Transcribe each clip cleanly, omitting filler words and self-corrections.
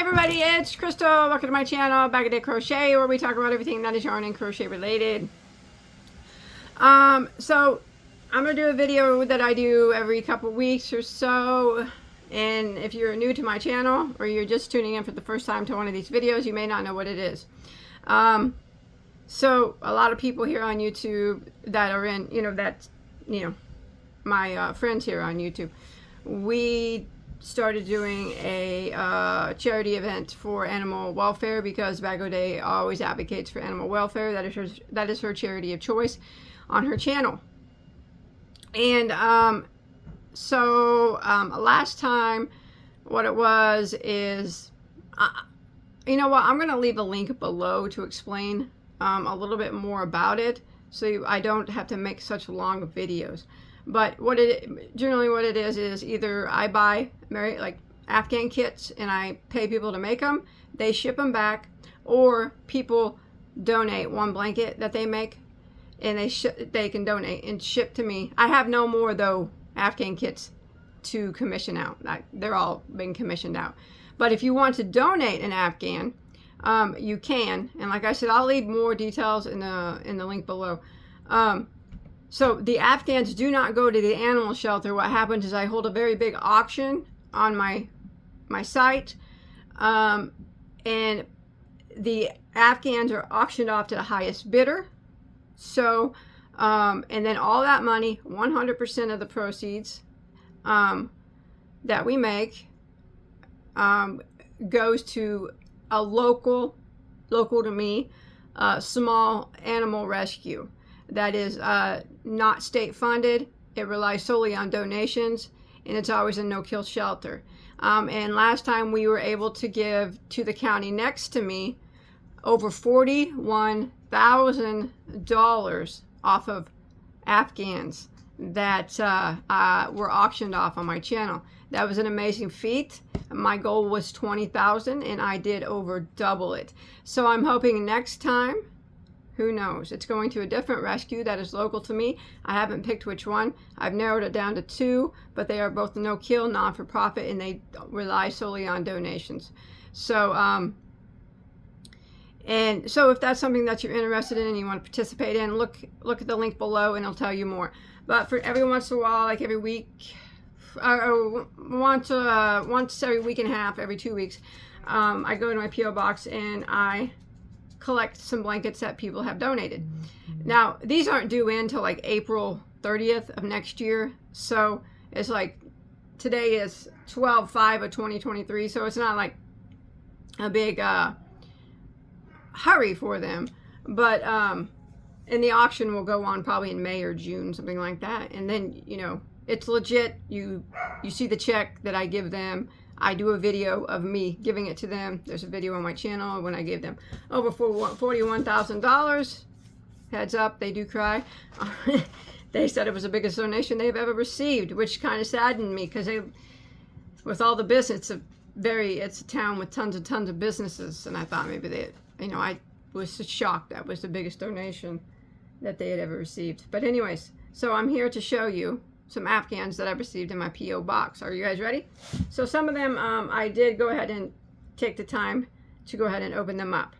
everybody, it's Crystal. Welcome to my channel, Bagoday Crochet, where we talk about everything that is yarn and crochet related. So I'm going to do a video that I do every couple weeks or so. And if you're new to my channel, or you're just tuning in for the first time to one of these videos, you may not know what it is. So a lot of people here on YouTube that are in, my friends here on YouTube, we started doing a charity event for animal welfare because Bagoday always advocates for animal welfare. That is her charity of choice on her channel. And last time, what it was is, you know what, I'm going to leave a link below to explain a little bit more about it, so I don't have to make such long videos. But generally what it is either I buy like Afghan kits and I pay people to make them, they ship them back, or people donate one blanket that they make and they can donate and ship to me. I have no more though Afghan kits to commission out. They're all been commissioned out. But if you want to donate an Afghan, you can, and like I said, I'll leave more details in the link below. So the Afghans do not go to the animal shelter. What happens is I hold a very big auction on my site, and the Afghans are auctioned off to the highest bidder. So, and then all that money, 100% of the proceeds that we make goes to a local to me, small animal rescue. That is not state funded. It relies solely on donations, and it's always a no-kill shelter. And last time we were able to give to the county next to me over $41,000 off of Afghans that were auctioned off on my channel. That was an amazing feat. My goal was 20,000 and I did over double it. So I'm hoping next time, who knows, it's going to a different rescue that is local to me. I haven't picked which one. I've narrowed it down to 2, but they are both no-kill, non-for-profit, and they rely solely on donations. So, and so if that's something that you're interested in and you want to participate in, look at the link below and it'll tell you more. But for every once in a while, like every week, once every week and a half, every 2 weeks, I go to my P.O. box and I collect some blankets that people have donated. Now, these aren't due in till like April 30th of next year. So it's like, today is 12/5 of 2023. So it's not like a big hurry for them. But, and the auction will go on probably in May or June, something like that. And then, it's legit. You see the check that I give them. I do a video of me giving it to them. There's a video on my channel when I gave them over $41,000. Heads up, they do cry. They said it was the biggest donation they've ever received, which kind of saddened me because with all the business, it's a town with tons of businesses, and I thought maybe I was shocked that was the biggest donation that they had ever received. But anyways, so I'm here to show you some Afghans that I received in my P.O. box. Are you guys ready? So some of them I did go ahead and take the time to go ahead and open them up.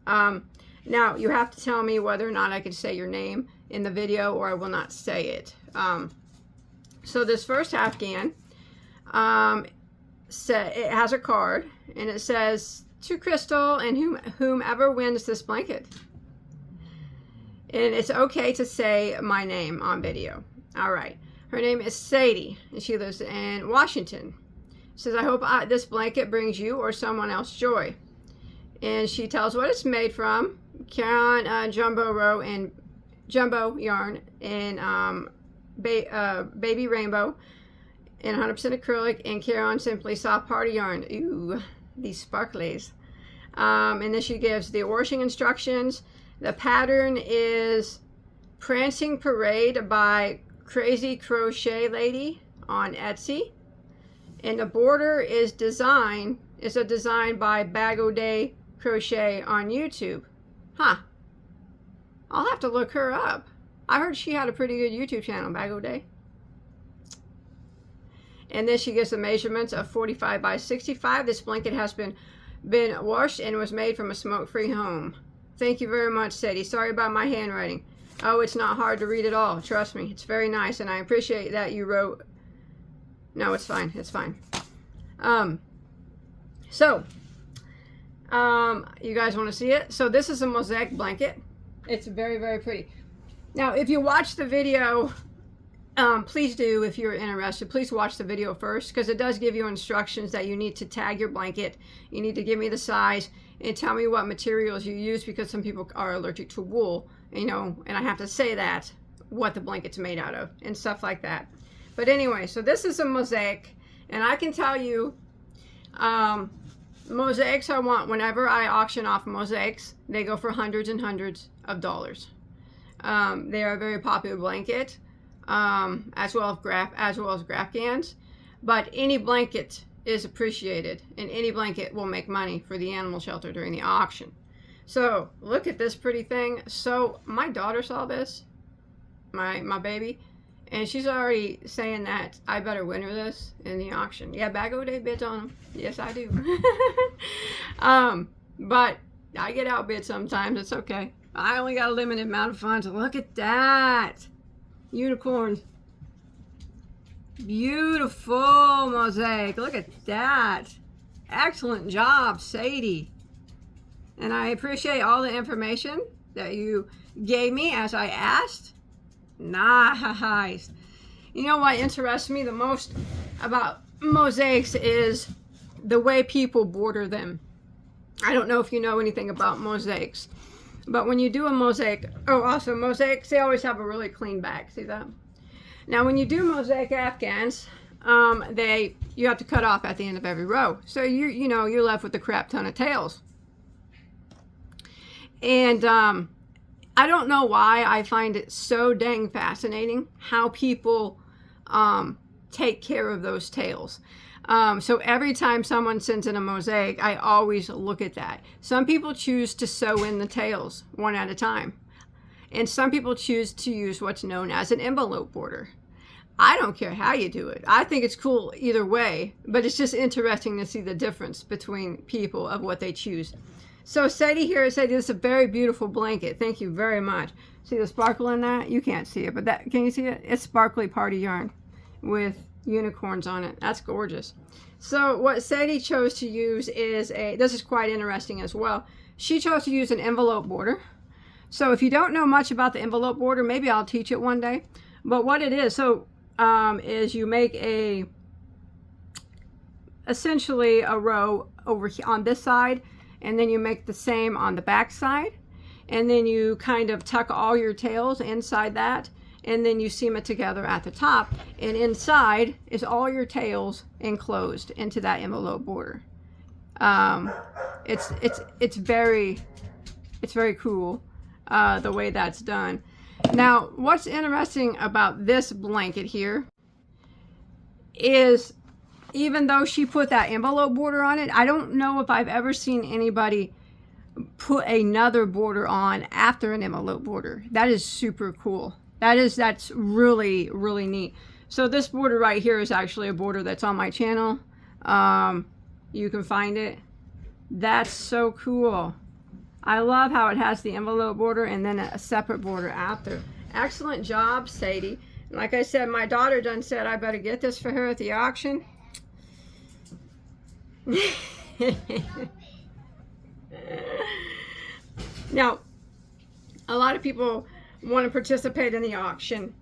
Now you have to tell me whether or not I can say your name in the video or I will not say it. So this first Afghan, it has a card and it says, "To Crystal and whomever wins this blanket." And it's okay to say my name on video. All right. Her name is Sadie, and she lives in Washington. She says, "I hope this blanket brings you or someone else joy." And she tells what it's made from: Caron jumbo yarn and baby rainbow and 100% acrylic, and Caron simply soft party yarn. Ooh, these sparklies. And then she gives the washing instructions. The pattern is Prancing Parade by Crazy Crochet Lady on Etsy, and the border is a design by Bagoday Crochet on YouTube. I'll have to look her up. I heard she had a pretty good YouTube channel, Bagoday. And then she gives the measurements of 45 by 65. This blanket has been been washed and was made from a smoke-free home. Thank you very much, Sadie. Sorry about my handwriting. Oh, it's not hard to read at all. Trust me. It's very nice, and I appreciate that you wrote. No, it's fine. It's fine. You guys want to see it? So this is a mosaic blanket. It's very, very pretty. Now, if you watch the video, please do, if you're interested, please watch the video first, because it does give you instructions that you need to tag your blanket. You need to give me the size and tell me what materials you use, because some people are allergic to wool, you know, and I have to say that, what the blanket's made out of and stuff like that. But anyway, so this is a mosaic, and I can tell you, mosaics I want, whenever I auction off mosaics, they go for hundreds and hundreds of dollars. They are a very popular blanket, as well as Grafgans, but any blanket is appreciated, and any blanket will make money for the animal shelter during the auction. So look at this pretty thing. So my daughter saw this, my baby, and she's already saying that I better win her this in the auction. Yeah, Bagoday bids on them. Yes, I do. But I get outbid sometimes. It's okay. I only got a limited amount of funds. Look at that. Unicorns. Beautiful mosaic. Look at that. Excellent job, Sadie. And I appreciate all the information that you gave me as I asked. Nice. You know what interests me the most about mosaics is the way people border them. I don't know if you know anything about mosaics, but when you do a mosaic, oh, also mosaics, they always have a really clean back. See that? Now, when you do mosaic Afghans, you have to cut off at the end of every row. So you're left with a crap ton of tails. And I don't know why I find it so dang fascinating how people take care of those tails. So every time someone sends in a mosaic, I always look at that. Some people choose to sew in the tails one at a time. And some people choose to use what's known as an envelope border. I don't care how you do it. I think it's cool either way, but it's just interesting to see the difference between people of what they choose. So Sadie here said this is a very beautiful blanket. Thank you very much. See the sparkle in that? You can't see it, but that, can you see it? It's sparkly party yarn with unicorns on it. That's gorgeous. So what Sadie chose to use is this is quite interesting as well. She chose to use an envelope border. So if you don't know much about the envelope border, maybe I'll teach it one day. But what it is, is you make essentially a row over here on this side, and then you make the same on the back side, and then you kind of tuck all your tails inside that, and then you seam it together at the top, and inside is all your tails enclosed into that envelope border. It's very cool the way that's done. Now, what's interesting about this blanket here is, even though she put that envelope border on it, I don't know if I've ever seen anybody put another border on after an envelope border. That is super cool. That's really, really neat. So this border right here is actually a border that's on my channel. You can find it. That's so cool. I love how it has the envelope border and then a separate border after. Excellent job, Sadie. Like I said, my daughter done said I better get this for her at the auction. Now, a lot of people want to participate in the auction,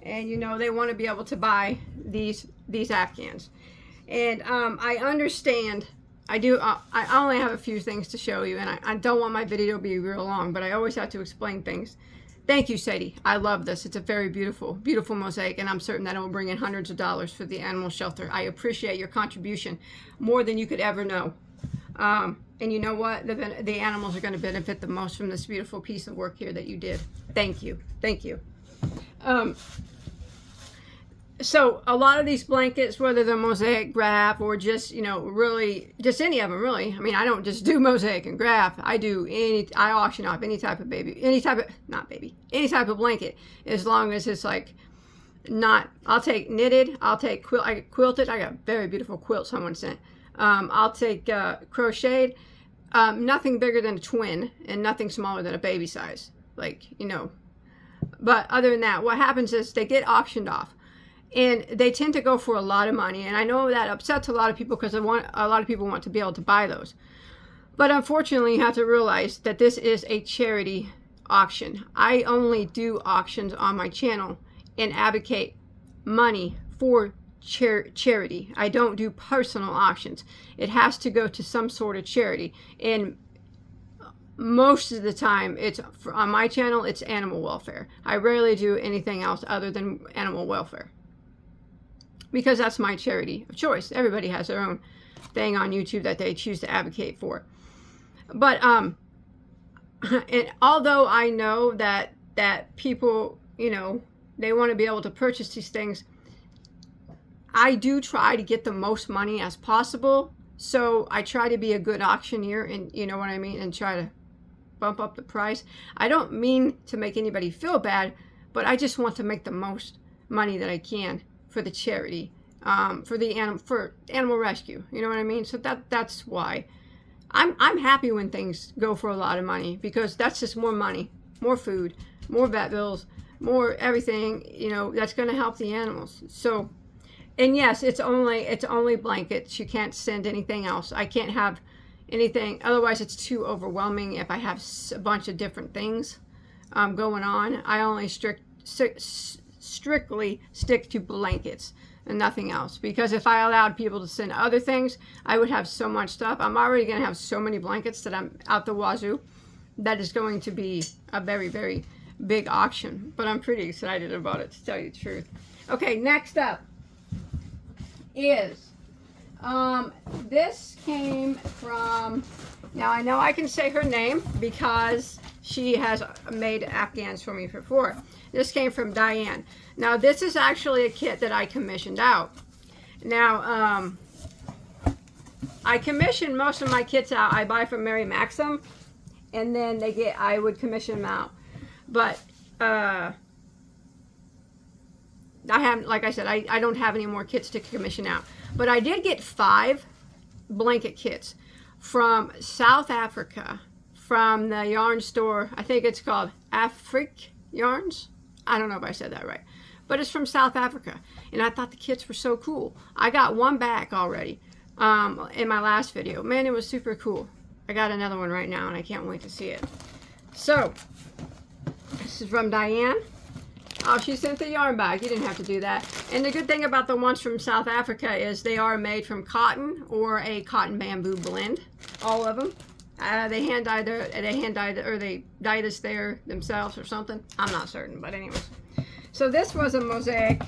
and they want to be able to buy these Afghans. And I understand. I do. I only have a few things to show you, and I don't want my video to be real long, but I always have to explain things. Thank you, Sadie. I love this. It's a very beautiful, beautiful mosaic, and I'm certain that it will bring in hundreds of dollars for the animal shelter. I appreciate your contribution more than you could ever know. And you know what? The animals are going to benefit the most from this beautiful piece of work here that you did. Thank you. Thank you. So a lot of these blankets, whether they're mosaic, graph, or just, really, just any of them, really. I mean, I don't just do mosaic and graph. I auction off any type of any type of blanket, as long as it's like I'll take knitted, I'll take quilted. I got a very beautiful quilt someone sent. I'll take crocheted, nothing bigger than a twin and nothing smaller than a baby size, like, you know. But other than that, what happens is they get auctioned off, and they tend to go for a lot of money. And I know that upsets a lot of people because a lot of people want to be able to buy those. But unfortunately, you have to realize that this is a charity auction. I only do auctions on my channel and advocate money for charity. I don't do personal auctions. It has to go to some sort of charity. And most of the time, it's on my channel, it's animal welfare. I rarely do anything else other than animal welfare, because that's my charity of choice. Everybody has their own thing on YouTube that they choose to advocate for. But and although I know that people, you know, they want to be able to purchase these things, I do try to get the most money as possible. So I try to be a good auctioneer, and you know what I mean, and try to bump up the price. I don't mean to make anybody feel bad, but I just want to make the most money that I can for the charity, for animal rescue. You know what I mean? So that's why I'm happy when things go for a lot of money, because that's just more money, more food, more vet bills, more everything, you know, that's going to help the animals. So, and yes, it's only blankets. You can't send anything else. I can't have anything, otherwise it's too overwhelming if I have a bunch of different things going on. I only strictly stick to blankets and nothing else, because if I allowed people to send other things, I would have so much stuff. I'm already going to have so many blankets that I'm out the wazoo. That is going to be a very, very big auction, but I'm pretty excited about it, to tell you the truth. Okay, next up is this came from, now I know I can say her name because she has made Afghans for me before. This came from Diane. Now this is actually a kit that I commissioned out. Now I commission most of my kits out. I buy from Mary Maxim, and then I would commission them out. But I haven't, like I said, I don't have any more kits to commission out. But I did get 5 blanket kits from South Africa, from the yarn store. I think it's called Afrique Yarns. I don't know if I said that right, but it's from South Africa. And I thought the kits were so cool. I got one back already in my last video. Man, it was super cool. I got another one right now, and I can't wait to see it. So, this is from Diane. Oh, she sent the yarn back. You didn't have to do that. And the good thing about the ones from South Africa is they are made from cotton or a cotton bamboo blend. All of them. They hand dyed or they dyed us there themselves or something. I'm not certain, but anyways. So this was a mosaic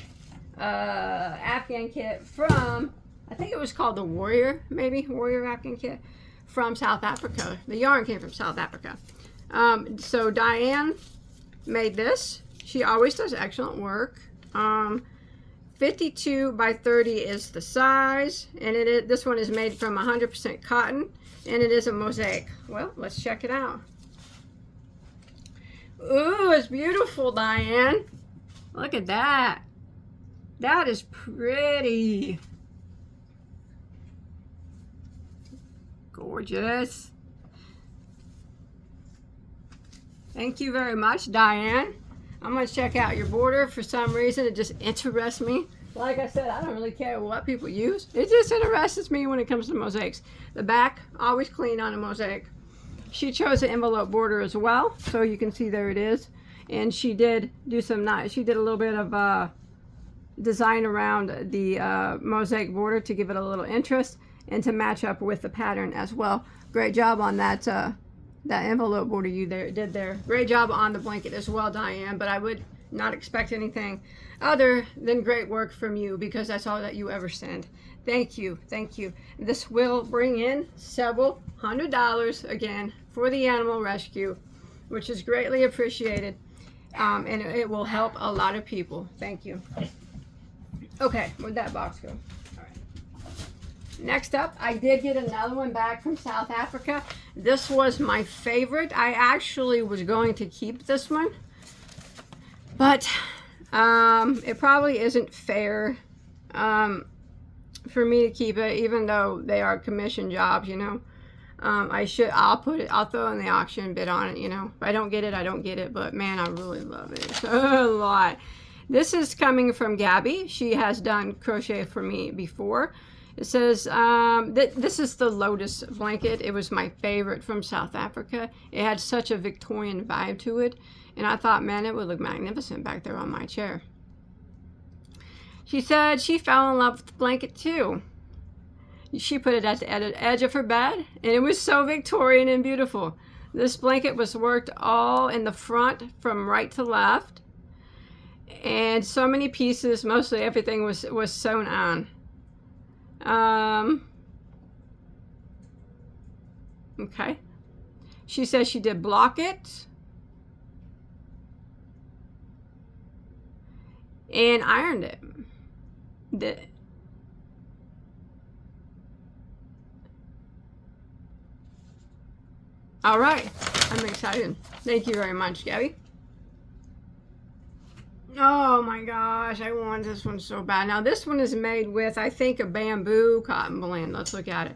Afghan kit from, I think it was called the Warrior, maybe Warrior Afghan kit from South Africa. The yarn came from South Africa. So Diane made this. She always does excellent work. 52 by 30 is the size, and this one is made from 100% cotton, and it is a mosaic. Well, let's check it out. Ooh, it's beautiful, Diane. Look at that. That is pretty. Gorgeous. Thank you very much, Diane. I'm going to check out your border. For some reason, it just interests me. Like I said, I don't really care what people use. It just interests me when it comes to mosaics. The back, always clean on a mosaic. She chose an envelope border as well, so you can see there it is. And she did do she did a little bit of design around the mosaic border to give it a little interest and to match up with the pattern as well. Great job on that envelope border you did there. Great job on the blanket as well, Diane, but I would not expect anything other than great work from you, because that's all that you ever send. Thank you. Thank you. This will bring in several $100 again for the animal rescue, which is greatly appreciated, and it will help a lot of people. Thank you. Okay, where'd that box go? Next up, I did get another one back from South Africa. This was my favorite. I actually was going to keep this one, but it probably isn't fair for me to keep it, even though they are commission jobs, you know. I'll throw in the auction bid on it, you know. If I don't get it, I don't get it. But man, I really love it a lot. This is coming from Gabby. She has done crochet for me before. It says, this is the Lotus blanket. It was my favorite from South Africa. It had such a Victorian vibe to it. And I thought, man, it would look magnificent back there on my chair. She said she fell in love with the blanket too. She put it at the edge of her bed, and it was so Victorian and beautiful. This blanket was worked all in the front from right to left. And so many pieces, mostly everything was sewn on. Okay. She says she did block it and ironed it. All right. I'm excited. Thank you very much, Gabby. Oh my gosh, I want this one so bad. Now this one is made with, I think, a bamboo cotton blend. Let's look at it.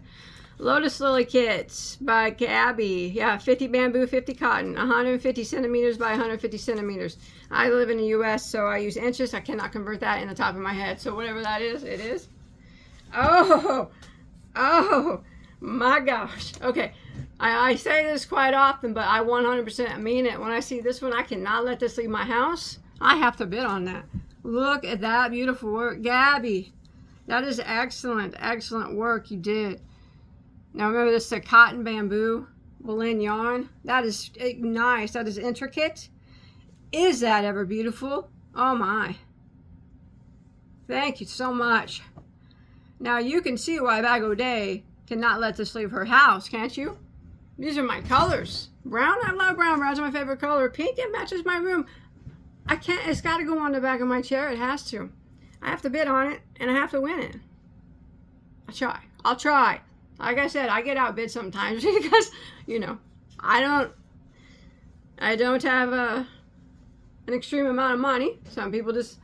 Lotus Lily Kits by Gabby. Yeah, 50 bamboo, 50 cotton, 150 centimeters by 150 centimeters. I live in the U.S., so I use inches. I cannot convert that in the top of my head. So whatever that is, it is. Oh my gosh. Okay, I say this quite often, but I 100% mean it. When I see this one, I cannot let this leave my house. I have to bid on that. Look at that beautiful work. Gabby, that is excellent, excellent work you did. Now remember, this is a cotton bamboo blend yarn. That is nice. That is intricate. Is that ever beautiful? Oh my. Thank you so much. Now you can see why Bagoday cannot let this leave her house, can't you? These are my colors. Brown, I love brown. Brown's my favorite color. Pink, it matches my room. I can't, it's got to go on the back of my chair. It has to. I have to bid on it, and I have to win it. I'll try. Like I said, I get outbid sometimes because, you know, I don't have an extreme amount of money. Some people just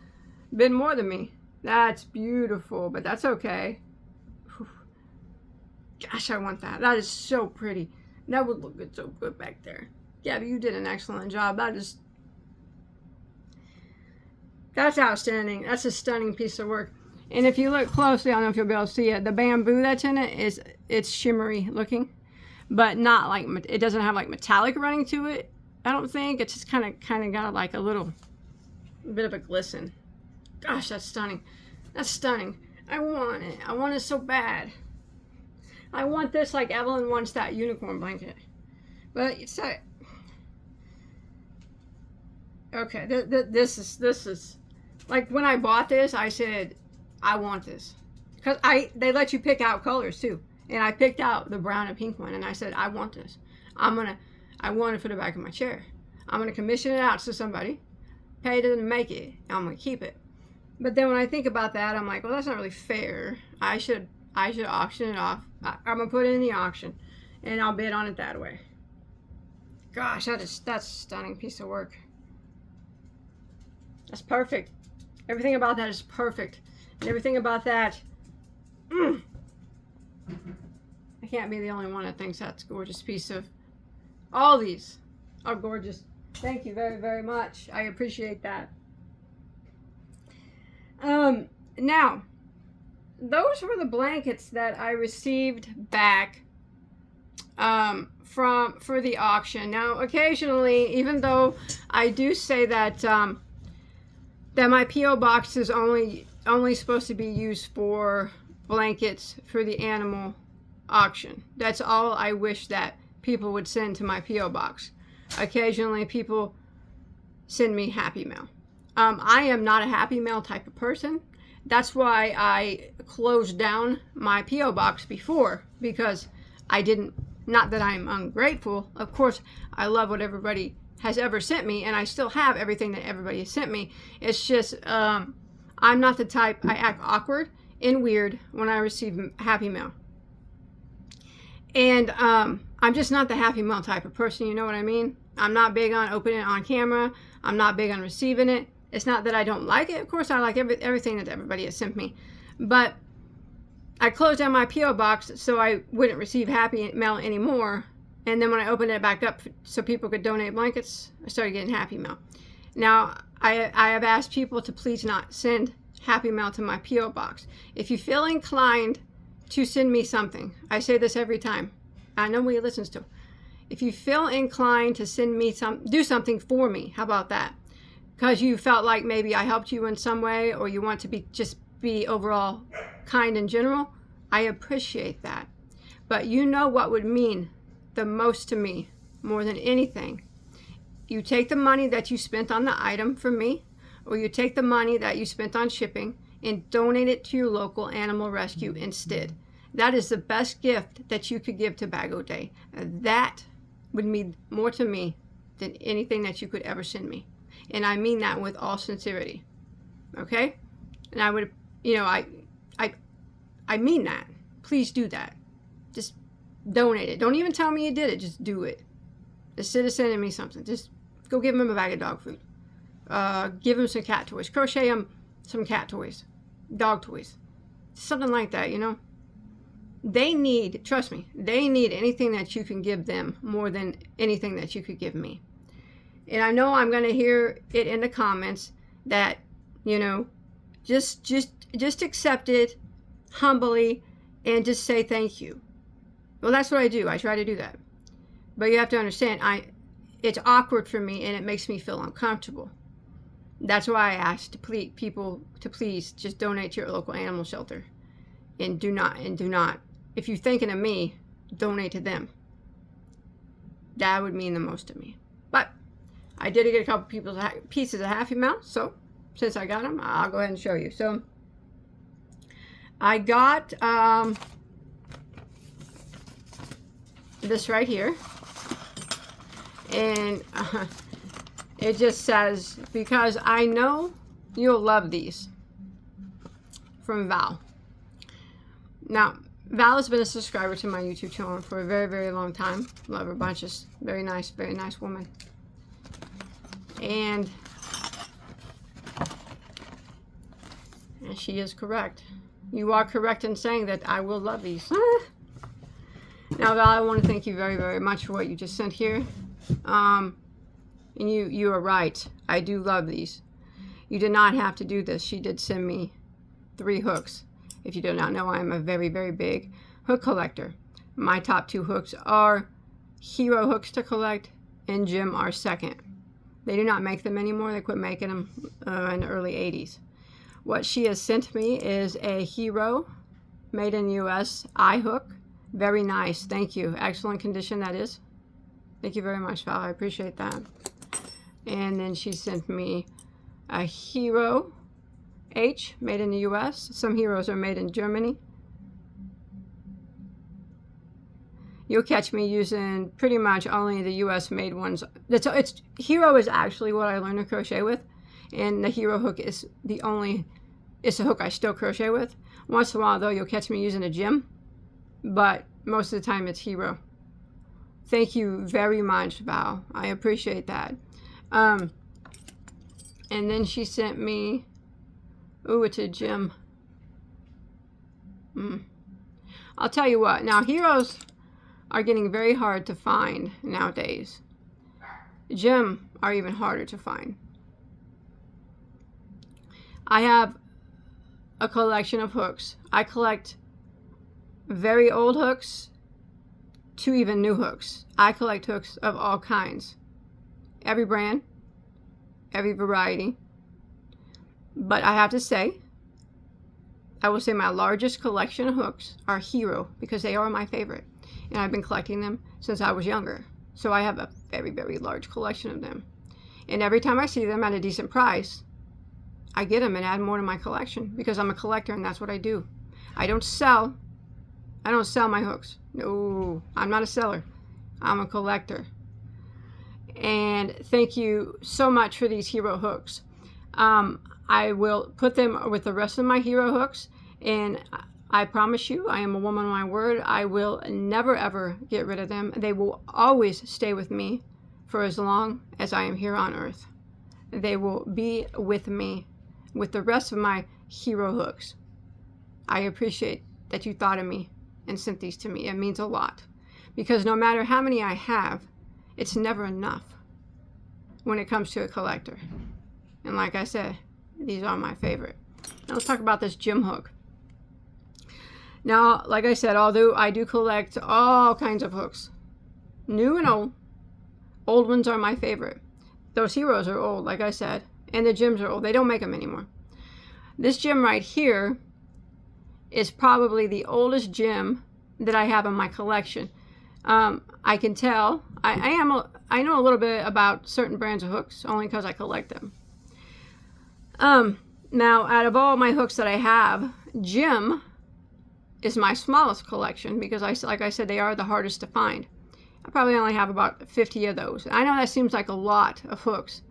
bid more than me. That's beautiful, but that's okay. Whew. Gosh, I want that. That is so pretty. That would look good, so good back there. Gabby, you did an excellent job. That's outstanding. That's a stunning piece of work. And if you look closely, I don't know if you'll be able to see it, the bamboo that's in it it's shimmery looking, but not like, it doesn't have like metallic running to it, I don't think. It's just kind of got like a little bit of a glisten. Gosh, that's stunning. That's stunning. I want it. I want it so bad. I want this like Evelyn wants that unicorn blanket. But it's okay, this is like, when I bought this, I said, I want this. Because they let you pick out colors too. And I picked out the brown and pink one, and I said, I want this. I want it for the back of my chair. I'm going to commission it out to somebody, pay them to make it, and I'm going to keep it. But then when I think about that, I'm like, well, that's not really fair. I should auction it off. I'm going to put it in the auction, and I'll bid on it that way. Gosh, that's a stunning piece of work. That's perfect. Everything about that is perfect. And everything about that, I can't be the only one that thinks that's a gorgeous piece of, all these are gorgeous. Thank you very, very much. I appreciate that. Now, those were the blankets that I received back for the auction. Now, occasionally, even though I do say that that my P.O. box is only supposed to be used for blankets for the animal auction. That's all I wish that people would send to my P.O. box. Occasionally people send me Happy Mail. I am not a Happy Mail type of person. That's why I closed down my P.O. box before, because I didn't, not that I'm ungrateful. Of course, I love what everybody has ever sent me, and I still have everything that everybody has sent me. It's just, I'm not the type, I act awkward and weird when I receive Happy Mail. And I'm just not the Happy Mail type of person, you know what I mean? I'm not big on opening it on camera. I'm not big on receiving it. It's not that I don't like it. Of course, I like everything that everybody has sent me. But I closed down my P.O. box so I wouldn't receive Happy Mail anymore. And then when I opened it back up so people could donate blankets, I started getting Happy Mail. Now, I have asked people to please not send Happy Mail to my P.O. box. If you feel inclined to send me something, I say this every time. I know who he listens to. If you feel inclined to send me do something for me, how about that? Because you felt like maybe I helped you in some way, or you want to just be overall kind in general, I appreciate that. But you know what would mean the most to me, more than anything? You take the money that you spent on the item for me, or you take the money that you spent on shipping and donate it to your local animal rescue instead. That is the best gift that you could give to Bagoday. That would mean more to me than anything that you could ever send me. And I mean that with all sincerity. Okay? And I would, you know, I mean that. Please do that. Just donate it. Don't even tell me you did it. Just do it. Instead of sending me something, just go give him a bag of dog food. Give him some cat toys. Crochet him some cat toys. Dog toys. Something like that, you know? They need, trust me, they need anything that you can give them more than anything that you could give me. And I know I'm going to hear it in the comments that, you know, just accept it humbly and just say thank you. Well, that's what I do. I try to do that. But you have to understand, it's awkward for me and it makes me feel uncomfortable. That's why I ask people to please just donate to your local animal shelter. And do not, if you're thinking of me, donate to them. That would mean the most to me. But I did get a couple pieces of Happy Mail, so since I got them, I'll go ahead and show you. So I got this right here, and it just says, because I know you'll love these, from Val. Now, Val has been a subscriber to my YouTube channel for a very, very long time. Love her bunches. Very nice woman. And she is correct. You are correct in saying that I will love these. Now, Val, I want to thank you very, very much for what you just sent here. And you are right. I do love these. You did not have to do this. She did send me 3 hooks. If you do not know, I am a very, very big hook collector. My top 2 hooks are Hero hooks to collect, and Jim are second. They do not make them anymore. They quit making them in the early 80s. What she has sent me is a Hero made in US eye hook. Very nice. Thank you. Excellent condition that is. Thank you very much, Val. I appreciate that. And then she sent me a Hero H made in the US. Some Heroes are made in Germany. You'll catch me using pretty much only the US made ones. Hero is actually what I learned to crochet with, and the Hero hook is it's a hook I still crochet with. Once in a while though, you'll catch me using a Jim, but most of the time it's Hero. Thank you very much, Val. I appreciate that. And then she sent me, ooh, it's a Jim. I'll tell you what, now Heroes are getting very hard to find nowadays. Jim are even harder to find. I have a collection of hooks. I collect very old hooks to even new hooks. I collect hooks of all kinds. Every brand, every variety. But I have to say, I will say my largest collection of hooks are Hero, because they are my favorite. And I've been collecting them since I was younger. So I have a very, very large collection of them. And every time I see them at a decent price, I get them and add more to my collection, because I'm a collector and that's what I do. I don't sell my hooks. No, I'm not a seller. I'm a collector. And thank you so much for these Hero hooks. I will put them with the rest of my Hero hooks, and I promise you, I am a woman of my word, I will never ever get rid of them. They will always stay with me for as long as I am here on earth. They will be with me with the rest of my Hero hooks. I appreciate that you thought of me and sent these to me. It means a lot. Because no matter how many I have, it's never enough when it comes to a collector. And like I said, these are my favorite. Now let's talk about this gym hook. Now, like I said, although I do collect all kinds of hooks, new and old ones are my favorite. Those heroes are old, like I said, and the gems are old. They don't make them anymore. This gem right here is probably the oldest gem that I have in my collection. I can tell. I know a little bit about certain brands of hooks only because I collect them. Now, out of all my hooks that I have, gem is my smallest collection because, like I said, they are the hardest to find. I probably only have about 50 of those. I know that seems like a lot of hooks,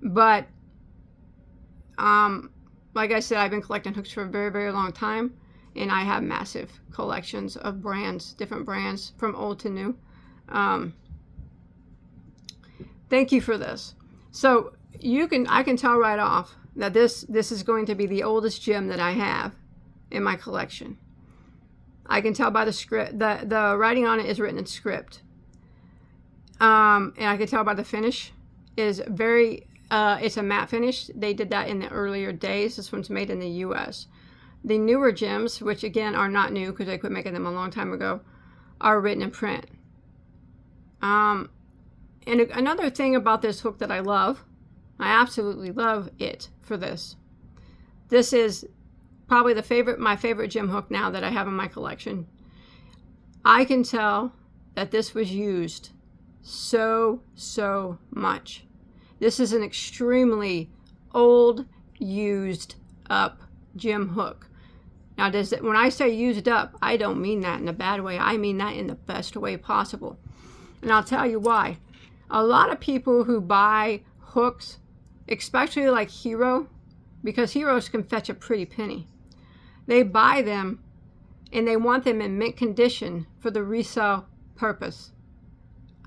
but like I said, I've been collecting hooks for a very, very long time, and I have massive collections of brands, different brands from old to new. Thank you for this. So I can tell right off that this is going to be the oldest gem that I have in my collection. I can tell by the script, the writing on it is written in script. And I can tell by the finish is very, it's a matte finish. They did that in the earlier days. This one's made in the US. The newer gems, which again are not new because they quit making them a long time ago, are written in print. And another thing about this hook that I love, I absolutely love it for this. This is probably my favorite gem hook now that I have in my collection. I can tell that this was used so much. This is an extremely old, used up gem hook. Now, when I say used up, I don't mean that in a bad way. I mean that in the best way possible. And I'll tell you why. A lot of people who buy hooks, especially like Hero, because Heroes can fetch a pretty penny, they buy them and they want them in mint condition for the resale purpose.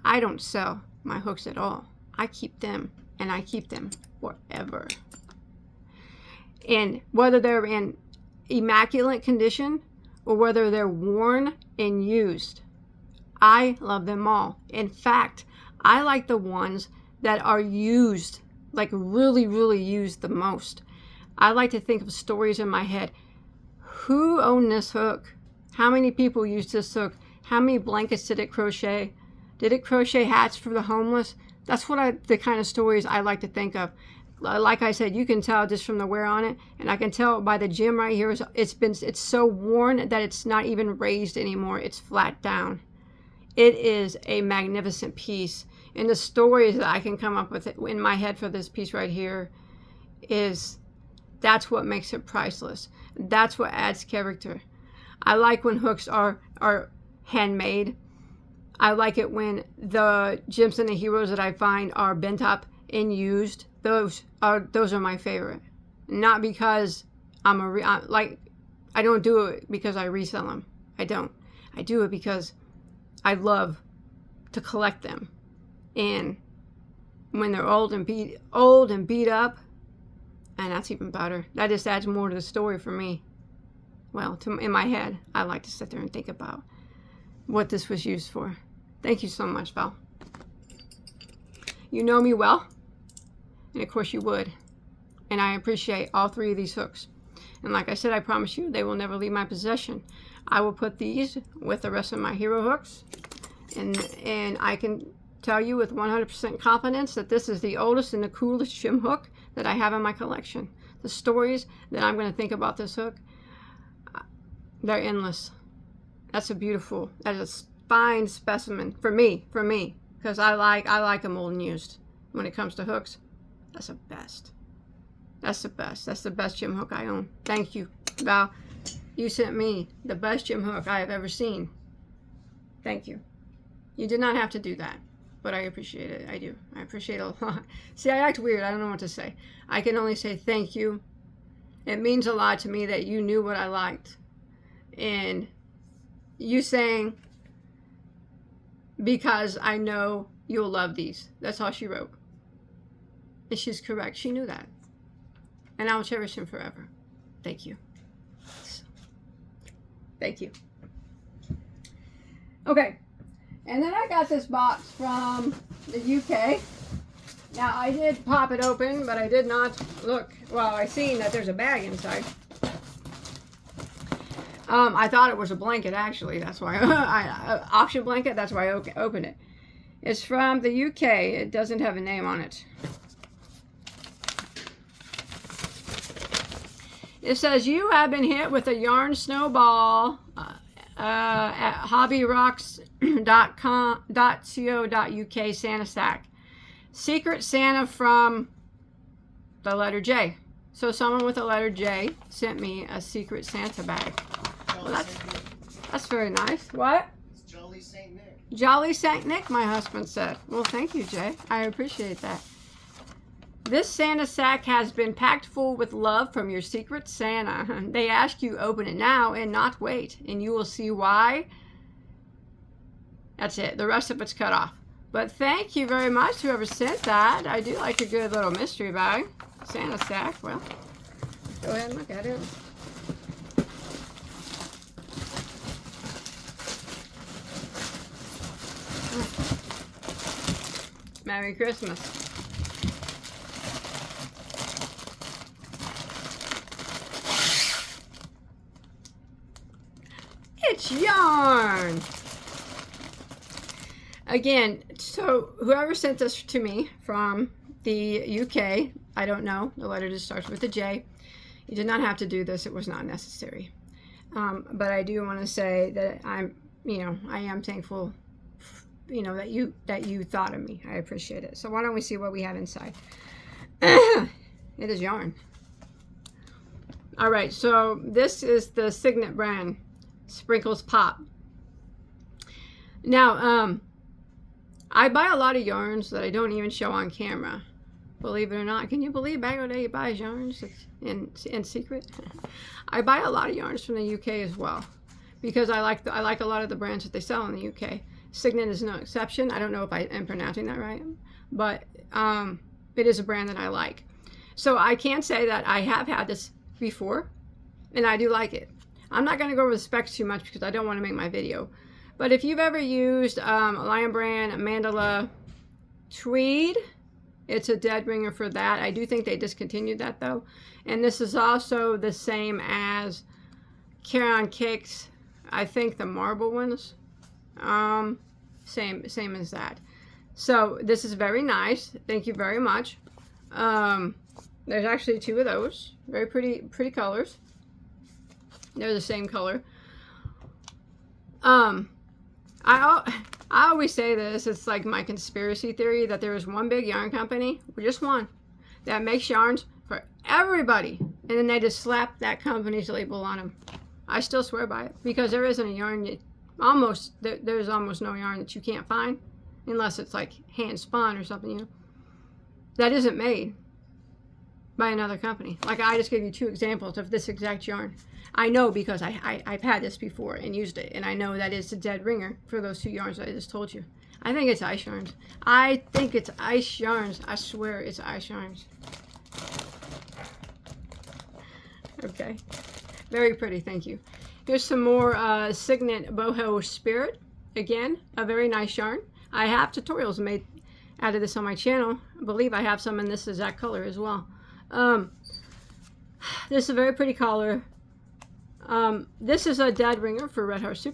I don't sell my hooks at all. I keep them, and I keep them forever. And whether they're in immaculate condition or whether they're worn and used, I love them all. In fact, I like the ones that are used, like really used the most. I like to think of stories in my head. Who owned this hook? How many people used this hook? How many blankets did it crochet? Did it crochet hats for the homeless? That's the kind of stories I like to think of. Like I said, you can tell just from the wear on it, and I can tell by the gem right here. It's so worn that it's not even raised anymore. It's flat down. It is a magnificent piece, and the stories that I can come up with in my head for this piece right here that's what makes it priceless. That's what adds character. I like when hooks are handmade. I like it when the gems and the heroes that I find are bent up and used. Those are my favorite. Not because I don't do it because I resell them. I don't. I do it because I love to collect them. And when they're old and beat up, and that's even better. That just adds more to the story for me. Well, in my head, I like to sit there and think about what this was used for. Thank you so much, Val. You know me well, and of course you would. And I appreciate all three of these hooks. And like I said, I promise you, they will never leave my possession. I will put these with the rest of my hero hooks. And I can tell you with 100% confidence that this is the oldest and the coolest gem hook that I have in my collection. The stories that I'm going to think about this hook, they're endless. That is a fine specimen for me, because I like them old and used. When it comes to hooks, that's the best. That's the best. That's the best gem hook I own. Thank you, Val. You sent me the best gem hook I have ever seen. Thank you. You did not have to do that, but I appreciate it. I do. I appreciate it a lot. See, I act weird. I don't know what to say. I can only say thank you. It means a lot to me that you knew what I liked. And you saying, because I know you'll love these. That's all she wrote. And she's correct. She knew that. And I will cherish him forever. Thank you. Thank you. Okay. And then I got this box from the UK. Now, I did pop it open, but I did not look. Well, I seen that there's a bag inside. I thought it was a blanket, actually. That's why auction blanket. That's why I opened it. It's from the UK. It doesn't have a name on it. It says, you have been hit with a yarn snowball at hobbyrocks.co.uk Santa sack. Secret Santa from the letter J. So someone with the letter J sent me a Secret Santa bag. Well, that's very nice. What? It's Jolly St. Nick. Jolly St. Nick, my husband said. Well, thank you, Jay. I appreciate that. This Santa sack has been packed full with love from your Secret Santa. They ask you open it now and not wait, and you will see why. That's it. The rest of it's cut off. But thank you very much, whoever sent that. I do like a good little mystery bag. Santa sack. Well, go ahead and look at it. Merry Christmas. It's yarn. Again, so whoever sent this to me from the UK, I don't know, the letter just starts with a J. You did not have to do this. It was not necessary. But I do want to say that I am thankful, that you thought of me. I appreciate it. So why don't we see what we have inside? It is yarn. All right, so this is the Signet brand, Sprinkles Pop. Now, I buy a lot of yarns that I don't even show on camera. Believe it or not. Can you believe Bagoday buys yarns in secret? I buy a lot of yarns from the UK as well, because I like a lot of the brands that they sell in the UK. Signet is no exception. I don't know if I am pronouncing that right, but it is a brand that I like. So I can say that I have had this before, and I do like it. I'm not going to go over the specs too much because I don't want to make my video. But if you've ever used Lion Brand Mandala Tweed, it's a dead ringer for that. I do think they discontinued that though. And this is also the same as Caron Cakes, I think the marble ones. Same as that. So this is very nice. Thank you very much. There's actually two of those. Very pretty colors. They're the same color. I always say this, it's like my conspiracy theory that there is one big yarn company, or just one, that makes yarns for everybody, and then they just slap that company's label on them. I still swear by it, because there isn't a yarn there's almost no yarn that you can't find, unless it's like hand spun or something, that isn't made by another company. Like I just gave you two examples of this exact yarn. I know because I've had this before and used it, and I know that it's a dead ringer for those two yarns that I just told you. I think it's ice yarns. I think it's ice yarns. I swear it's ice yarns. Okay. Very pretty, thank you. Here's some more Signet Boho Spirit. Again, a very nice yarn. I have tutorials made out of this on my channel. I believe I have some in this exact color as well. This is a very pretty color. This is a dead ringer for Red Heart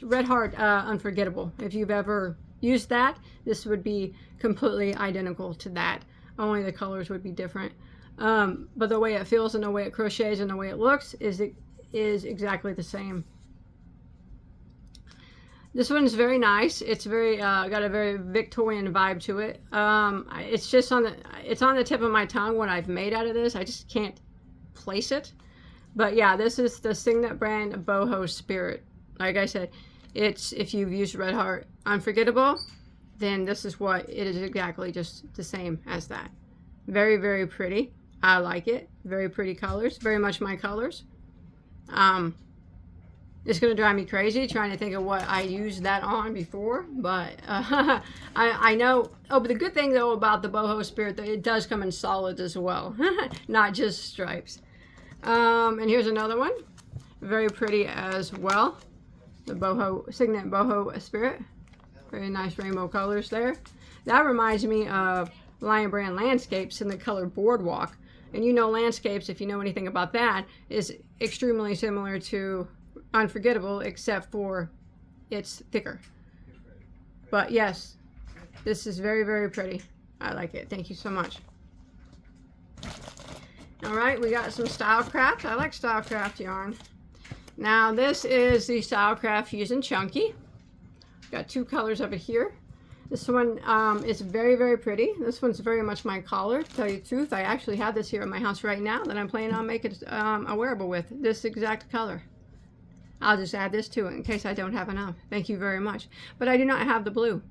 Red Heart Unforgettable. If you've ever used that, this would be completely identical to that. Only the colors would be different. But the way it feels and the way it crochets and the way it looks is exactly the same. This one's very nice. It's very got a very Victorian vibe to it. It's just on the tip of my tongue what I've made out of this. I just can't place it. But yeah, this is the Signet brand Boho Spirit. Like I said, it's if you've used Red Heart Unforgettable, then this is what it is, exactly just the same as that. Very, very pretty. I like it. Very pretty colors. Very much my colors. It's going to drive me crazy trying to think of what I used that on before, but I know. Oh, but the good thing though about the Boho Spirit, it does come in solids as well, not just stripes. And here's another one. Very pretty as well. The boho, Signet Boho Spirit. Very nice rainbow colors there. That reminds me of Lion Brand Landscapes in the color Boardwalk. And you know Landscapes, if you know anything about that, is extremely similar to Unforgettable, except for it's thicker. But yes, this is very, very pretty. I like it. Thank you so much. Alright, we got some Stylecraft. I like Stylecraft yarn. Now this is the Stylecraft Fusion Chunky. Got two colors of it here. This one is very, very pretty. This one's very much my collar, to tell you the truth. I actually have this here in my house right now that I'm planning on making a wearable with. This exact color. I'll just add this to it in case I don't have enough. Thank you very much. But I do not have the blue.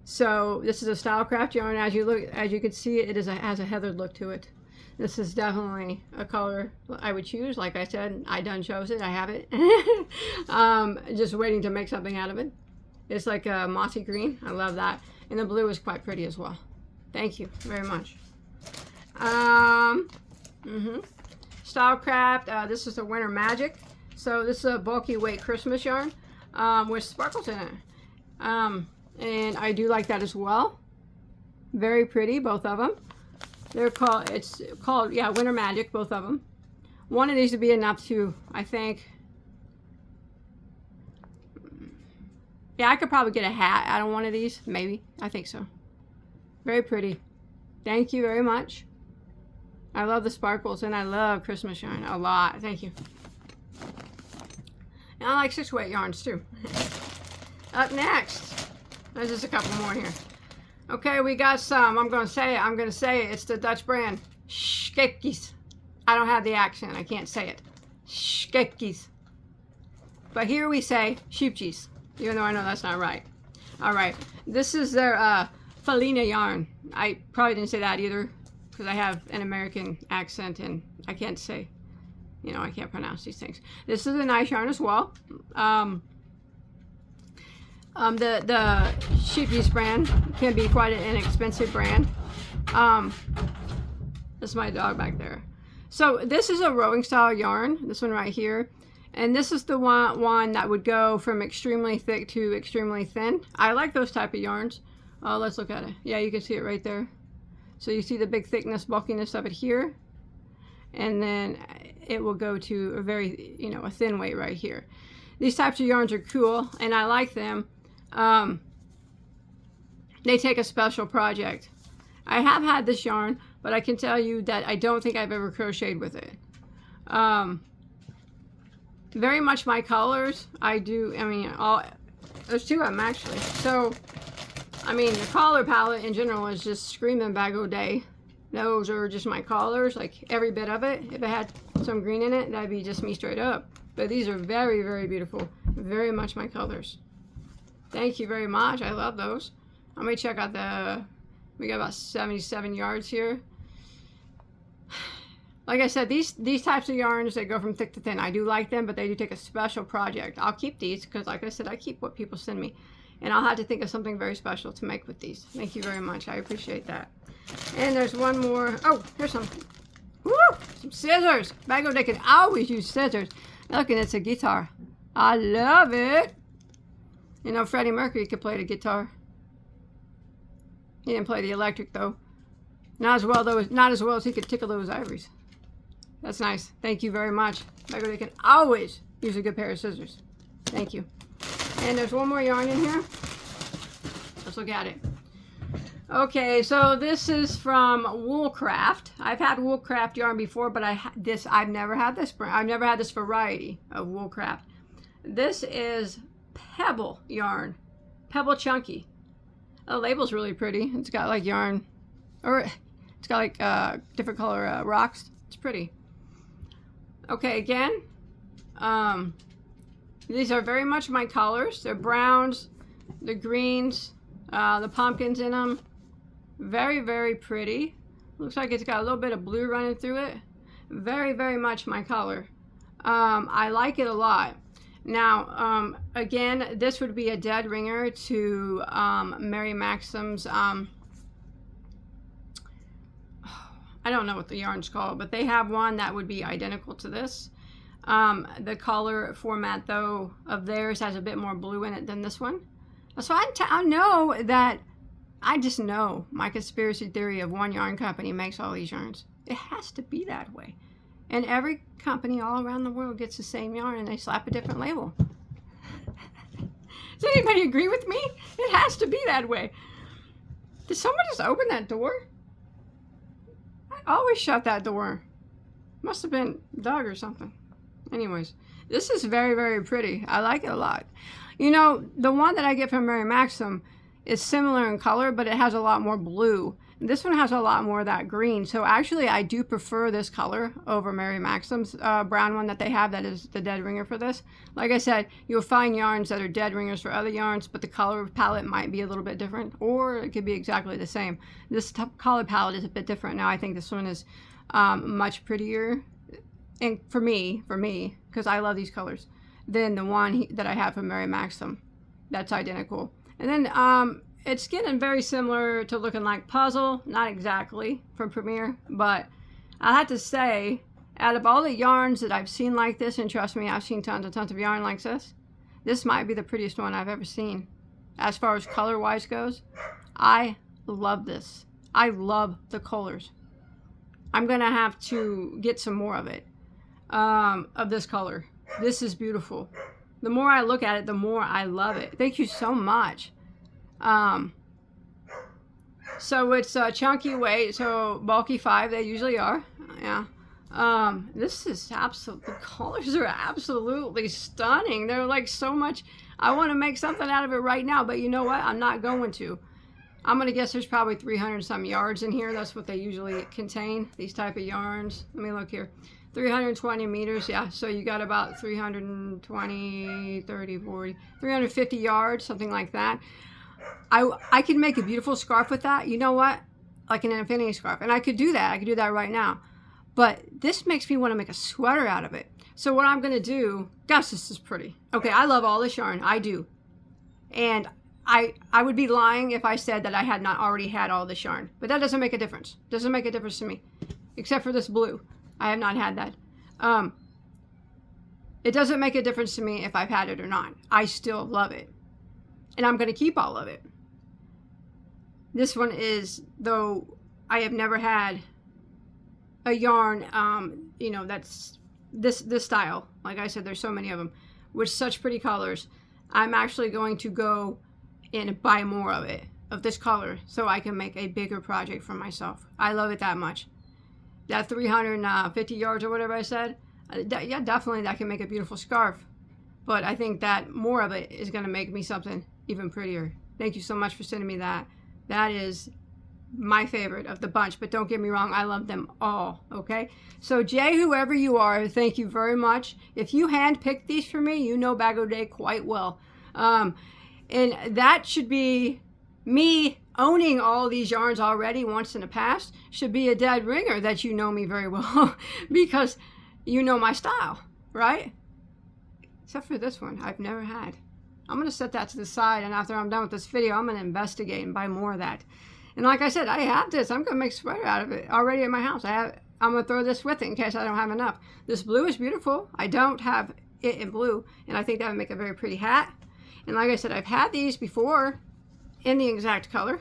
So this is a Stylecraft yarn. As you can see, it has a heathered look to it. This is definitely a color I would choose. Like I said, I done chose it. I have it. Just waiting to make something out of it. It's like a mossy green. I love that. And the blue is quite pretty as well. Thank you very much. Stylecraft. This is the Winter Magic. So this is a bulky weight Christmas yarn with sparkles in it. And I do like that as well. Very pretty, both of them. It's called, yeah, Winter Magic, both of them. One of these would be enough to, I think, yeah, I could probably get a hat out of one of these, maybe. I think so. Very pretty. Thank you very much. I love the sparkles, and I love Christmas yarn a lot. Thank you. And I like 6-weight yarns, too. Up next, there's just a couple more here. Okay, we got some. I'm going to say it. It's the Dutch brand. Schkekkies. I don't have the accent. I can't say it. Schkekkies. But here we say sheepjes, even though I know that's not right. All right. This is their Felina yarn. I probably didn't say that either because I have an American accent and I can't say, you know, I can't pronounce these things. This is a nice yarn as well. The Sheepjes brand can be quite an inexpensive brand. That's my dog back there. So this is a rowing style yarn, this one right here. And this is the one that would go from extremely thick to extremely thin. I like those type of yarns. Let's look at it. Yeah, you can see it right there. So you see the big thickness, bulkiness of it here. And then it will go to a very, you know, a thin weight right here. These types of yarns are cool and I like them. They take a special project. I have had this yarn, but I can tell you that I don't think I've ever crocheted with it. Very much my colors. I mean, there's two of them actually. So, I mean, the color palette in general is just screaming Bagoday. Those are just my colors, like every bit of it. If it had some green in it, that'd be just me straight up. But these are very, very beautiful. Very much my colors. Thank you very much. I love those. I'm going to check out we got about 77 yards here. Like I said, these types of yarns, they go from thick to thin. I do like them, but they do take a special project. I'll keep these because, like I said, I keep what people send me. And I'll have to think of something very special to make with these. Thank you very much. I appreciate that. And there's one more. Oh, here's some. Woo! Some scissors. Bagoday can always use scissors. Look, and it's a guitar. I love it. You know, Freddie Mercury could play the guitar. He didn't play the electric though. Not as well as he could tickle those ivories. That's nice. Thank you very much. Bagoday can always use a good pair of scissors. Thank you. And there's one more yarn in here. Let's look at it. Okay, so this is from Woolcraft. I've had Woolcraft yarn before, but I've never had this brand. I've never had this variety of Woolcraft. This is Pebble yarn. Pebble Chunky. The label's really pretty. It's got like yarn, or it's got like different color rocks. It's pretty. Okay, again, these are very much my colors. They're browns, the greens, the pumpkins in them. Very, very pretty. Looks like it's got a little bit of blue running through it. Very, very much my color. I like it a lot. Now, again, this would be a dead ringer to Mary Maxim's, I don't know what the yarn's called, but they have one that would be identical to this. The color format, though, of theirs has a bit more blue in it than this one. So I know that, I just know my conspiracy theory of one yarn company makes all these yarns. It has to be that way. And every company all around the world gets the same yarn and they slap a different label. Does anybody agree with me? It has to be that way. Did someone just open that door? I always shut that door. Must have been Doug or something. Anyways, this is very, very pretty. I like it a lot. You know, the one that I get from Mary Maxim is similar in color, but it has a lot more blue. This one has a lot more of that green. So actually, I do prefer this color over Mary Maxim's brown one that they have that is the dead ringer for this. Like I said, you'll find yarns that are dead ringers for other yarns, but the color palette might be a little bit different, or it could be exactly the same. This color palette is a bit different now. I think this one is much prettier, and for me, because I love these colors, than the one that I have from Mary Maxim. That's identical. And then it's getting very similar to looking like Puzzle. Not exactly from Premier, but I have to say, out of all the yarns that I've seen like this, and trust me, I've seen tons and tons of yarn like this might be the prettiest one I've ever seen. As far as color-wise goes, I love this. I love the colors. I'm going to have to get some more of it, of this color. This is beautiful. The more I look at it, the more I love it. Thank you so much. So it's chunky weight, so bulky 5, they usually are. Yeah. This is absolute, the colors are absolutely stunning. They're like so much. I want to make something out of it right now, but you know what? I'm not going to. I'm going to guess there's probably 300 some yards in here. That's what they usually contain, these type of yarns. Let me look here. 320 meters, yeah. So you got about 320, 30, 40, 350 yards, something like that. I could make a beautiful scarf with that. You know what? Like an infinity scarf. And I could do that. I could do that right now. But this makes me want to make a sweater out of it. So what I'm going to do, gosh, this is pretty. Okay, I love all this yarn. I do. And I would be lying if I said that I had not already had all this yarn. But that doesn't make a difference. Doesn't make a difference to me. Except for this blue. I have not had that. It doesn't make a difference to me if I've had it or not. I still love it. And I'm going to keep all of it. This one is, though I have never had a yarn, you know, that's this style. Like I said, there's so many of them with such pretty colors. I'm actually going to go and buy more of it, of this color, so I can make a bigger project for myself. I love it that much. That 350 yards or whatever I said, yeah, definitely that can make a beautiful scarf. But I think that more of it is going to make me something even prettier. Thank you so much for sending me that. That is my favorite of the bunch, but don't get me wrong, I love them all, okay? So Jay, whoever you are, thank you very much. If you handpicked these for me, you know Bagoday quite well. And that should be me owning all these yarns already once in the past, should be a dead ringer that you know me very well because you know my style, right? Except for this one, I've never had. I'm going to set that to the side, and after I'm done with this video, I'm going to investigate and buy more of that. And like I said, I have this. I'm going to make a sweater out of it already at my house. I'm going to throw this with it in case I don't have enough. This blue is beautiful. I don't have it in blue, and I think that would make a very pretty hat. And like I said, I've had these before in the exact color,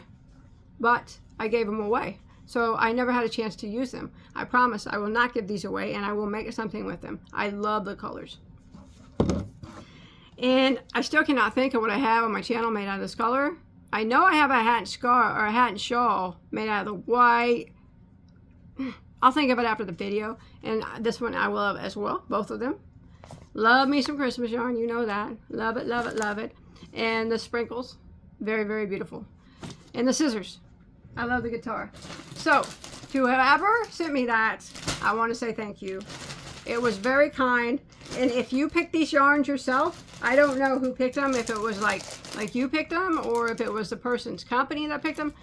but I gave them away. So I never had a chance to use them. I promise I will not give these away, and I will make something with them. I love the colors. And I still cannot think of what I have on my channel made out of this color. I know I have a hat and scarf, or a hat and shawl made out of the white. I'll think of it after the video. And this one I will have as well, both of them. Love me some Christmas yarn, you know that. Love it, love it, love it. And the sprinkles, very, very beautiful. And the scissors. I love the guitar. So, to whoever sent me that, I want to say thank you. It was very kind. And if you picked these yarns yourself, I don't know who picked them, if it was like you picked them, or if it was the person's company that picked them.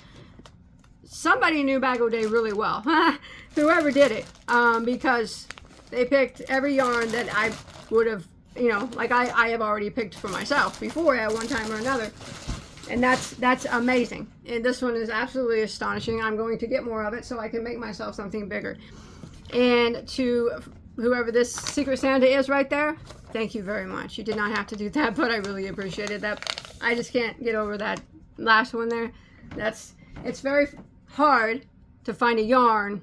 Somebody knew Bagoday really well. Whoever did it. Because they picked every yarn that I would have, you know, like I have already picked for myself before at one time or another. And that's amazing. And this one is absolutely astonishing. I'm going to get more of it so I can make myself something bigger. And to whoever this Secret Santa is right there, thank you very much. You did not have to do that, but I really appreciated that. I just can't get over that last one there. It's very hard to find a yarn.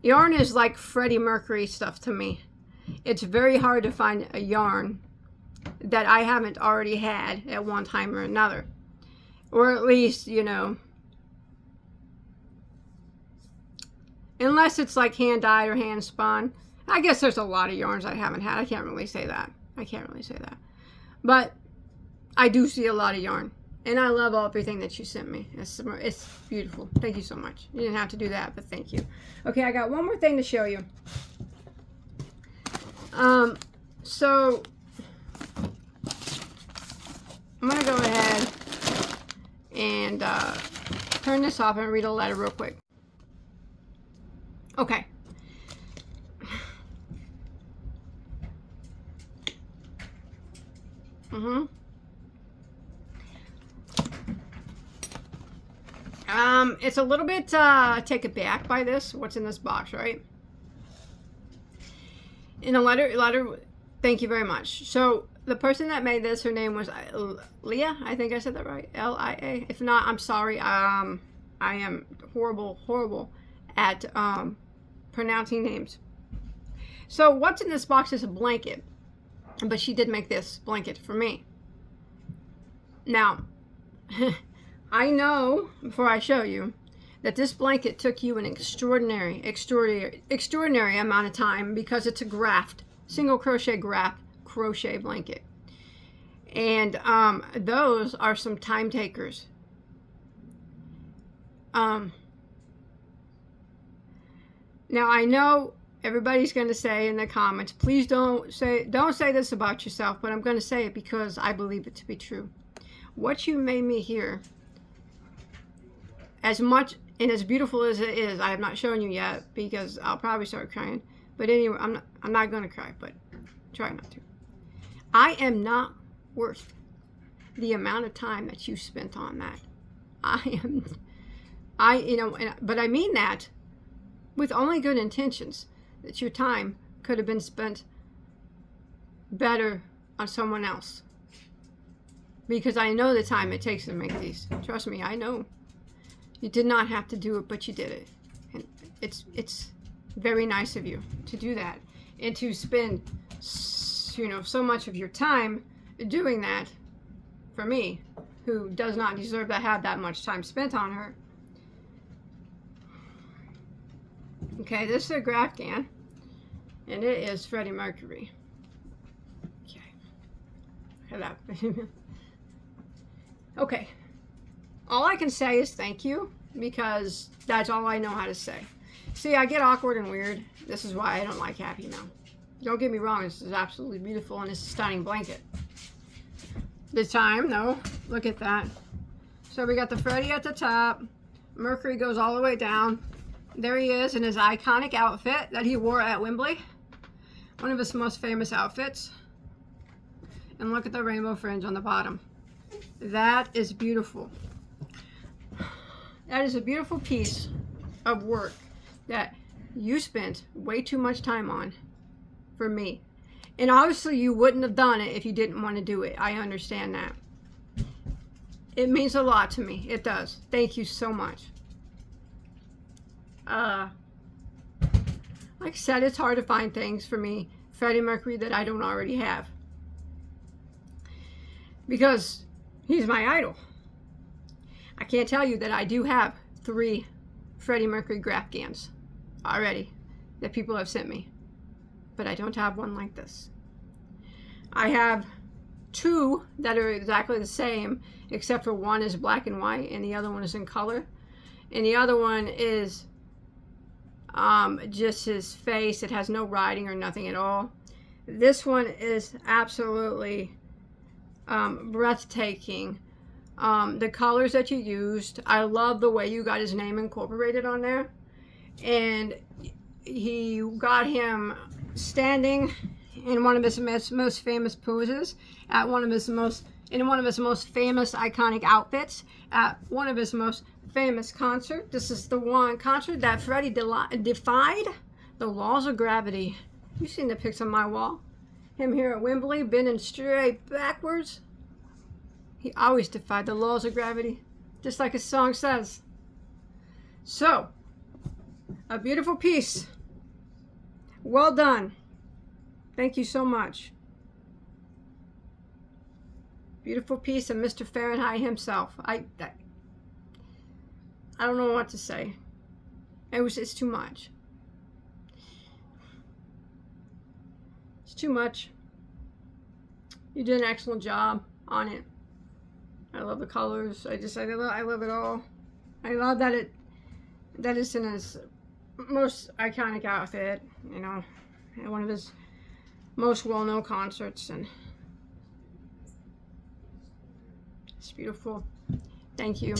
Yarn is like Freddie Mercury stuff to me. It's very hard to find a yarn that I haven't already had at one time or another. Or at least, you know, unless it's like hand dyed or hand spun. I guess there's a lot of yarns I haven't had. I can't really say that. But I do see a lot of yarn. And I love everything that you sent me. It's beautiful. Thank you so much. You didn't have to do that, but thank you. Okay, I got one more thing to show you. So I'm going to go ahead and turn this off and read a letter real quick. Okay. It's a little bit taken back by this. What's in this box, right? In a letter, thank you very much. So the person that made this, her name was Leah. I think I said that right. L-I-A. If not, I'm sorry. I am horrible at pronouncing names. So what's in this box is a blanket, but she did make this blanket for me. Now, I know, before I show you, that this blanket took you an extraordinary amount of time because it's a graft, single crochet graft crochet blanket. And those are some time takers. Now I know everybody's going to say in the comments, please don't say this about yourself, but I'm going to say it because I believe it to be true. What you made me hear, as much and as beautiful as it is, I have not shown you yet because I'll probably start crying. But anyway, I'm not going to cry, but try not to. I am not worth the amount of time that you spent on that. But I mean that with only good intentions, that your time could have been spent better on someone else. Because I know the time it takes to make these. Trust me, I know. You did not have to do it, but you did it. And it's very nice of you to do that. And to spend, so much of your time doing that for me, who does not deserve to have that much time spent on her. Okay, this is a Grafgan, and it is Freddie Mercury. Okay. Hello. Okay. All I can say is thank you, because that's all I know how to say. See, I get awkward and weird. This is why I don't like Happy Mail. Don't get me wrong, this is absolutely beautiful, and it's a stunning blanket. The time, though, look at that. So we got the Freddie at the top. Mercury goes all the way down. There he is in his iconic outfit that he wore at Wembley. One of his most famous outfits. And look at the rainbow fringe on the bottom. That is beautiful. That is a beautiful piece of work that you spent way too much time on for me. And obviously you wouldn't have done it if you didn't want to do it. I understand that. It means a lot to me. It does. Thank you so much. Like I said, it's hard to find things for me, Freddie Mercury, that I don't already have. Because he's my idol. I can't tell you that I do have 3 Freddie Mercury Grafgans already that people have sent me. But I don't have one like this. I have 2 that are exactly the same, except for one is black and white and the other one is in color. And the other one is just his face. It has no writing or nothing at all. This one is absolutely breathtaking. The colors that you used, I love the way you got his name incorporated on there. And he got him standing in one of his most famous poses at one of his most famous iconic outfits at one of his most famous concert. This is the one concert that Freddie defied The laws of gravity. You've seen the pics on my wall. Him here at Wembley, bending straight backwards. He always defied the laws of gravity, just like his song says. So, a beautiful piece. Well done. Thank you so much. Beautiful piece of Mr. Fahrenheit himself. I don't know what to say. It's too much. It's too much. You did an excellent job on it. I love the colors. I love it all. I love that it's in his most iconic outfit, you know, at one of his most well-known concerts, and it's beautiful. Thank you.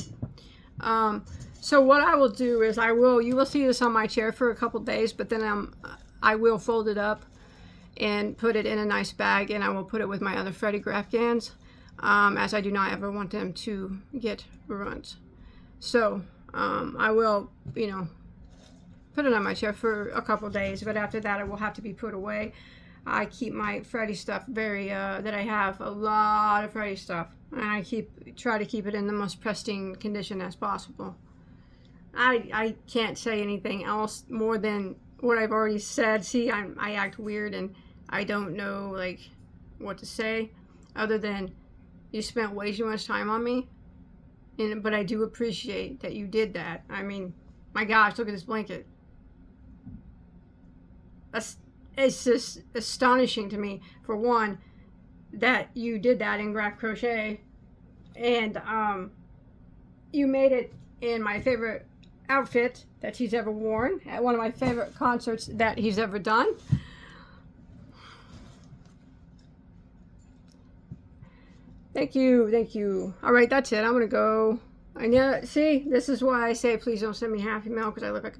So what I will do is you will see this on my chair for a couple days, but then I will fold it up and put it in a nice bag, and I will put it with my other Freddie Afghans, as I do not ever want them to get ruined. So I will, you know, put it on my chair for a couple days, but after that it will have to be put away. I keep my Freddie stuff that I have a lot of Freddie stuff, and I try to keep it in the most pristine condition as possible. I can't say anything else more than what I've already said. See, I act weird, and I don't know like what to say other than you spent way too much time on me, but I do appreciate that you did that. I mean, my gosh, look at this blanket. It's just astonishing to me, for one, that you did that in graph crochet, and you made it in my favorite outfit that he's ever worn at one of my favorite concerts that he's ever done. Thank you, thank you. All right, that's it. I'm gonna go. I know. See, this is why I say please don't send me happy mail, because I look like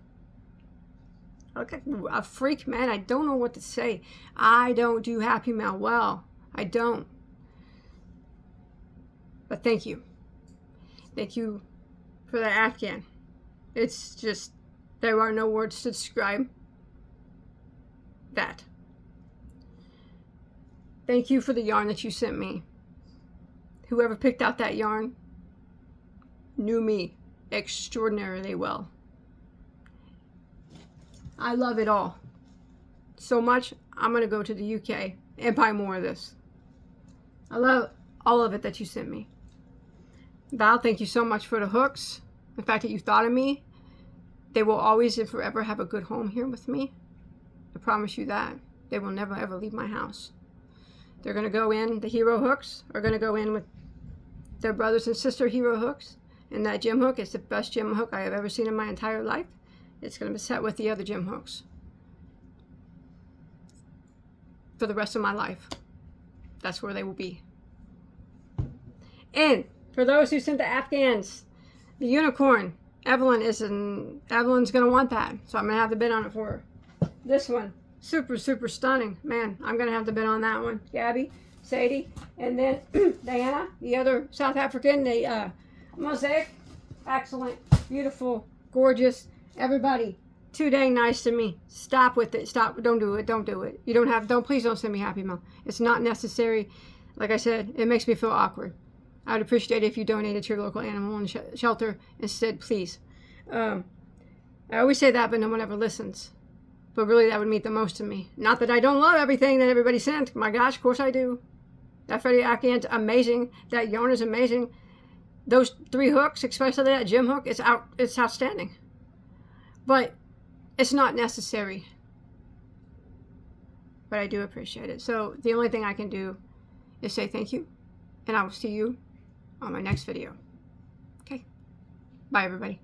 a freak, man. I don't know what to say. I don't do happy mail well. I don't. But thank you. Thank you for the Afghan. It's just, there are no words to describe that. Thank you for the yarn that you sent me. Whoever picked out that yarn knew me extraordinarily well. I love it all so much. I'm going to go to the UK and buy more of this. I love all of it that you sent me. Val, thank you so much for the hooks. The fact that you thought of me. They will always and forever have a good home here with me. I promise you that. They will never ever leave my house. They're going to go in, the hero hooks are going to go in with their brothers and sister hero hooks. And that gem hook is the best gem hook I have ever seen in my entire life. It's going to be set with the other gem hooks for the rest of my life. That's where they will be. And for those who sent the Afghans, the unicorn, Evelyn's going to want that. So I'm going to have to bid on it for her. This one, super, super stunning. Man, I'm going to have to bid on that one. Gabby, Sadie, and then Diana, the other South African, the mosaic. Excellent, beautiful, gorgeous. Everybody, too dang nice to me. Stop with it. Stop. Don't do it. Don't do it. You please don't send me happy mail. It's not necessary. Like I said, it makes me feel awkward. I'd appreciate it if you donated to your local animal shelter instead, please. I always say that, but no one ever listens. But really, that would mean the most to me. Not that I don't love everything that everybody sent. My gosh, of course I do. That Freddie Afghan's amazing. That yarn is amazing. Those 3 hooks, especially that gem hook, it's outstanding. But it's not necessary. But I do appreciate it. So the only thing I can do is say thank you. And I will see you on my next video. Okay. Bye, everybody.